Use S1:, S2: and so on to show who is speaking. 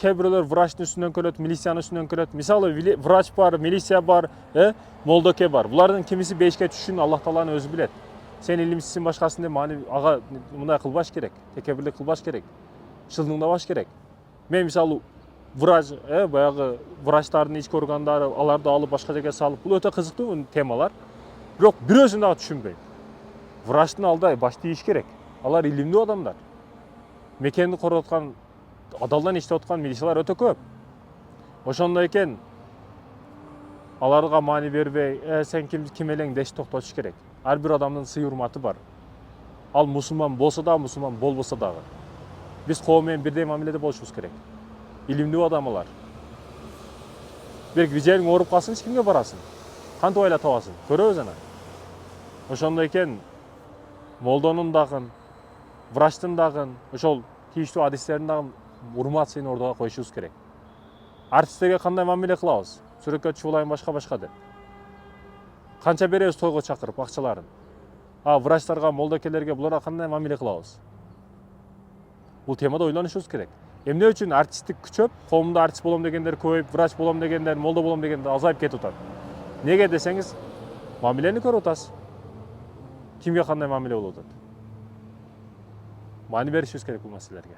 S1: Kээ бирөөлөр врачтын үстүнөн көлөт, милициянын үстүнөн көлөт. Мисалы врач бар, милиция бар, молдоке бар. Булардын кимиси бешке түшүшүн Аллах Тааланын өзү билет. Сен илимсизсиң башкасын деп мани ага мындай кылбаш керек. Текебирлик кылбаш керек. Шылдыңдабаш керек. Мен мисалы врач, баягы врачтардын ички органдары аларды алып башка жерге салып, бул өтө кызыктуу темалар. Бирок бирөөсүн дагы түшүнбөйм. Врачтын алдында баш тийиш керек. Алар илимдүү адамдар. Мекенди короткан, адалдан иштеп аткан милициялар өтө көп. Ошондой экен аларга маани бербей, сен ким элең деш токтотуш керек. Ар бир адамдын сый урматы бар. Ал мусулман болсо да, мусулман болбосо дагы. Биз коом менен бирдей мамиледе болушубуз керек. Илимдүү адам алар. Бир жериң ооруп калсың, эч кимге барасың? Кантип айлап табасың? Көрөбүз ана. Ошондой экен молдонун дагы, врачтын дагы, ошол тийиштүү адистердин дагы урмат сыйын ордого коюшубуз керек. Артисттерге кандай мамиле кылабыз? Сүрөткө түшүп алайын башка деп. Канча беребиз тойго чакырып акчаларын? Врачтарга, молдокелерге буларга кандай мамиле кылабыз? Бул темада ойлонушубуз керек. Эмне үчүн артисттик күчөп, коомдо артист болом дегендер көбөйүп, врач болом дегендер, молдо болом дегендер азайып кетип атат? Неге десеңиз, мамилени көрүп атасыз. Кимге кандай мамиле болуп атат? Маани беришибиз керек бул маселелерге.